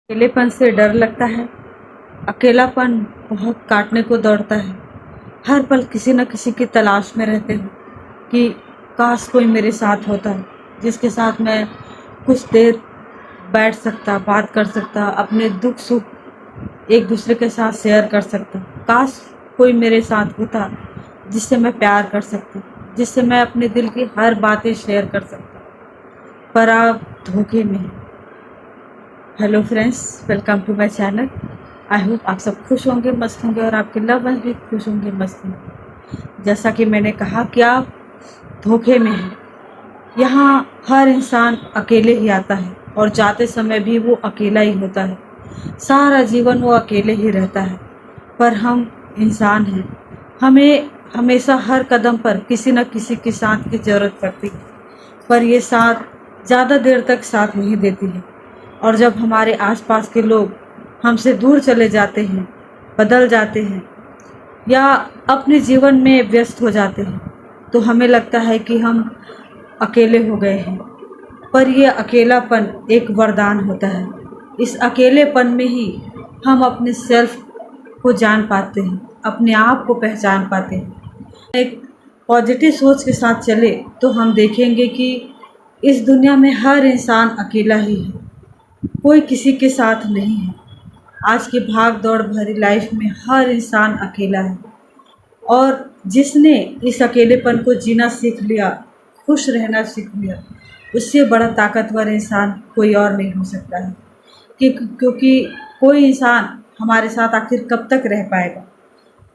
अकेलेपन से डर लगता है। अकेलापन बहुत काटने को दौड़ता है। हर पल किसी न किसी की तलाश में रहते हैं कि काश कोई मेरे साथ होता है, जिसके साथ मैं कुछ देर बैठ सकता, बात कर सकता, अपने दुख सुख एक दूसरे के साथ शेयर कर सकता। काश कोई मेरे साथ होता जिससे मैं प्यार कर सकती, जिससे मैं अपने दिल की हर बातें शेयर कर सकता। पर आप धोखे में हैं। Hello friends, welcome to my channel. I hope आप सब खुश होंगे, मस्त होंगे और आपके लव वंस भी खुश होंगे, मस्त होंगे। जैसा कि मैंने कहा कि आप धोखे में हैं। यहाँ हर इंसान अकेले ही आता है और जाते समय भी वो अकेला ही होता है। सारा जीवन वो अकेले ही रहता है। पर हम इंसान हैं, हमें हमेशा हर कदम पर किसी न किसी के साथ की ज़रूरत पड़ती है। पर ये साथ ज़्यादा देर तक साथ नहीं देती है। और जब हमारे आसपास के लोग हमसे दूर चले जाते हैं, बदल जाते हैं या अपने जीवन में व्यस्त हो जाते हैं, तो हमें लगता है कि हम अकेले हो गए हैं। पर यह अकेलापन एक वरदान होता है। इस अकेलेपन में ही हम अपने सेल्फ को जान पाते हैं, अपने आप को पहचान पाते हैं। एक पॉजिटिव सोच के साथ चले तो हम देखेंगे कि इस दुनिया में हर इंसान अकेला ही है, कोई किसी के साथ नहीं है। आज की भाग दौड़ भरी लाइफ में हर इंसान अकेला है और जिसने इस अकेलेपन को जीना सीख लिया, खुश रहना सीख लिया, उससे बड़ा ताकतवर इंसान कोई और नहीं हो सकता है। क्योंकि कोई इंसान हमारे साथ आखिर कब तक रह पाएगा।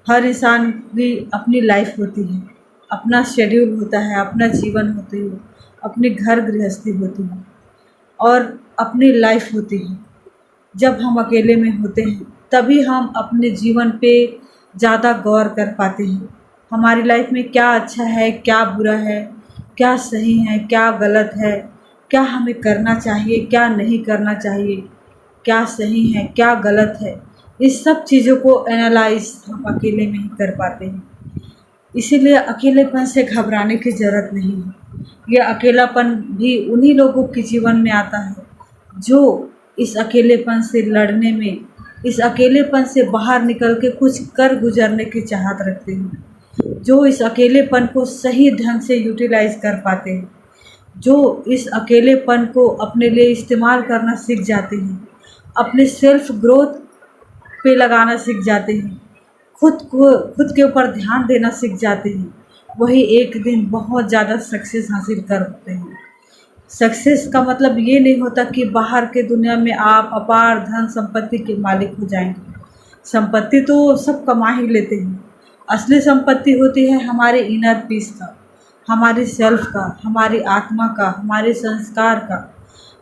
हर इंसान की अपनी लाइफ होती है, अपना शेड्यूल होता है, अपना जीवन होती है, अपनी घर गृहस्थी होती है और अपनी लाइफ होती है। जब हम अकेले में होते हैं तभी हम अपने जीवन पे ज़्यादा गौर कर पाते हैं। हमारी लाइफ में क्या अच्छा है, क्या बुरा है, क्या सही है, क्या गलत है, क्या हमें करना चाहिए, क्या नहीं करना चाहिए, क्या सही है, क्या गलत है। इस सब चीज़ों को एनालाइज हम अकेले में ही कर पाते हैं। इसीलिए अकेलेपन से घबराने की ज़रूरत नहीं है। यह अकेलापन भी उन्हीं लोगों के जीवन में आता है जो इस अकेलेपन से लड़ने में, इस अकेलेपन से बाहर निकल के कुछ कर गुजरने की चाहत रखते हैं, जो इस अकेलेपन को सही ढंग से यूटिलाइज कर पाते हैं, जो इस अकेलेपन को अपने लिए इस्तेमाल करना सीख जाते हैं, अपने सेल्फ ग्रोथ पे लगाना सीख जाते हैं, खुद के ऊपर ध्यान देना सीख जाते हैं। वही एक दिन बहुत ज़्यादा सक्सेस हासिल करते हैं। सक्सेस का मतलब ये नहीं होता कि बाहर के दुनिया में आप अपार धन संपत्ति के मालिक हो जाएंगे। संपत्ति तो सब कमा ही लेते हैं। असली संपत्ति होती है हमारे इनर पीस का, हमारी सेल्फ का, हमारी आत्मा का, हमारे संस्कार का।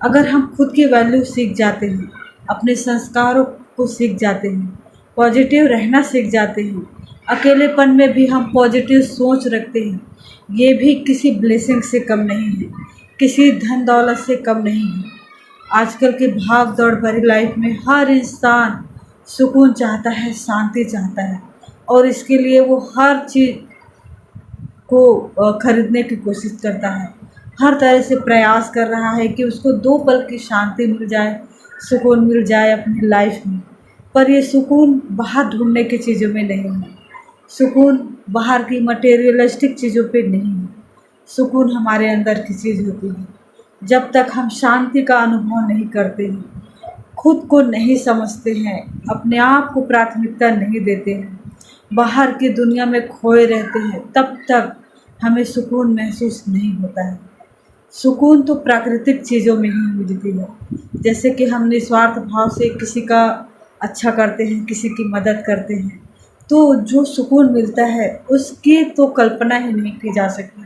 अगर हम खुद की वैल्यू सीख जाते हैं, अपने संस्कारों को सीख जाते हैं, पॉजिटिव रहना सीख जाते हैं, अकेलेपन में भी हम पॉजिटिव सोच रखते हैं, ये भी किसी ब्लेसिंग से कम नहीं है, किसी धन दौलत से कम नहीं है। आजकल की भाग दौड़ भरी लाइफ में हर इंसान सुकून चाहता है, शांति चाहता है और इसके लिए वो हर चीज़ को खरीदने की कोशिश करता है। हर तरह से प्रयास कर रहा है कि उसको 2 पल की शांति मिल जाए, सुकून मिल जाए अपनी लाइफ में। पर ये सुकून बाहर ढूंढने की चीज़ों में नहीं है, सुकून बाहर की मटेरियलिस्टिक चीज़ों पे नहीं है। सुकून हमारे अंदर की चीज़ होती है। जब तक हम शांति का अनुभव नहीं करते हैं, खुद को नहीं समझते हैं, अपने आप को प्राथमिकता नहीं देते हैं, बाहर की दुनिया में खोए रहते हैं, तब तक हमें सुकून महसूस नहीं होता है। सुकून तो प्राकृतिक चीज़ों में ही मिलती है। जैसे कि हम निस्वार्थ भाव से किसी का अच्छा करते हैं, किसी की मदद करते हैं, तो जो सुकून मिलता है उसकी तो कल्पना ही नहीं की जा सकती,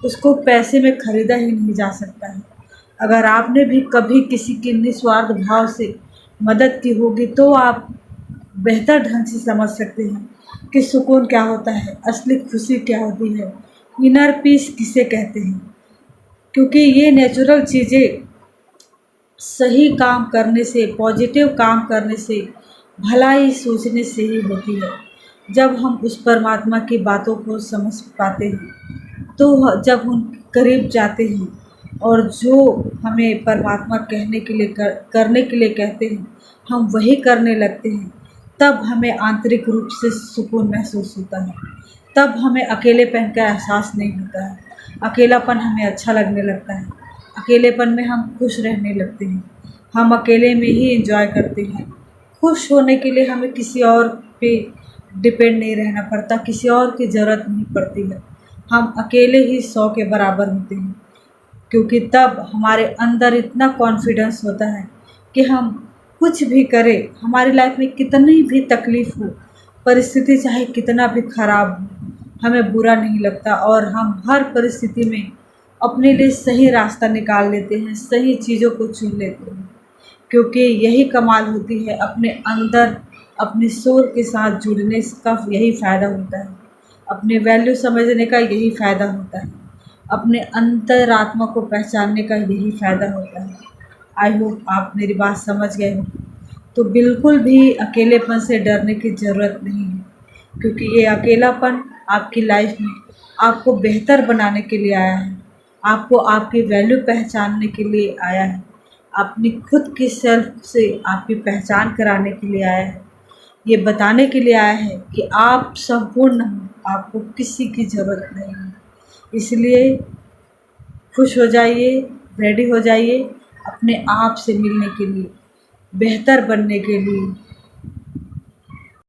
उसको पैसे में ख़रीदा ही नहीं जा सकता है। अगर आपने भी कभी किसी की निस्वार्थ भाव से मदद की होगी तो आप बेहतर ढंग से समझ सकते हैं कि सुकून क्या होता है, असली खुशी क्या होती है, इनर पीस किसे कहते हैं। क्योंकि ये नेचुरल चीज़ें सही काम करने से, पॉजिटिव काम करने से, भलाई सोचने से ही होती है। जब हम उस परमात्मा की बातों को समझ पाते हैं, तो जब उन करीब जाते हैं और जो हमें परमात्मा कहने के लिए करने के लिए कहते हैं, हम वही करने लगते हैं, तब हमें आंतरिक रूप से सुकून महसूस होता है। तब हमें अकेलेपन का एहसास नहीं होता है। अकेलापन हमें अच्छा लगने लगता है। अकेलेपन में हम खुश रहने लगते हैं। हम अकेले में ही एंजॉय करते हैं। खुश होने के लिए हमें किसी और पे डिपेंड नहीं रहना पड़ता, किसी और की ज़रूरत नहीं पड़ती है। हम अकेले ही 100 के बराबर होते हैं, क्योंकि तब हमारे अंदर इतना कॉन्फिडेंस होता है कि हम कुछ भी करें, हमारी लाइफ में कितनी भी तकलीफ़ हो, परिस्थिति चाहे कितना भी ख़राब हो, हमें बुरा नहीं लगता और हम हर परिस्थिति में अपने लिए सही रास्ता निकाल लेते हैं, सही चीज़ों को चुन लेते हैं। क्योंकि यही कमाल होती है अपने अंदर, अपने सोल के साथ जुड़ने का यही फ़ायदा होता है। अपने वैल्यू समझने का यही फ़ायदा होता है। अपने अंतरात्मा को पहचानने का यही फ़ायदा होता है। आई होप आप मेरी बात समझ गए हो। तो बिल्कुल भी अकेलेपन से डरने की ज़रूरत नहीं है, क्योंकि ये अकेलापन आपकी लाइफ में आपको बेहतर बनाने के लिए आया है। आपको आपकी वैल्यू पहचानने के लिए आया है। अपनी खुद की सेल्फ से आपकी पहचान कराने के लिए आया है। ये बताने के लिए आया है कि आप संपूर्ण हो, आपको किसी की ज़रूरत नहीं है। इसलिए खुश हो जाइए, रेडी हो जाइए अपने आप से मिलने के लिए, बेहतर बनने के लिए।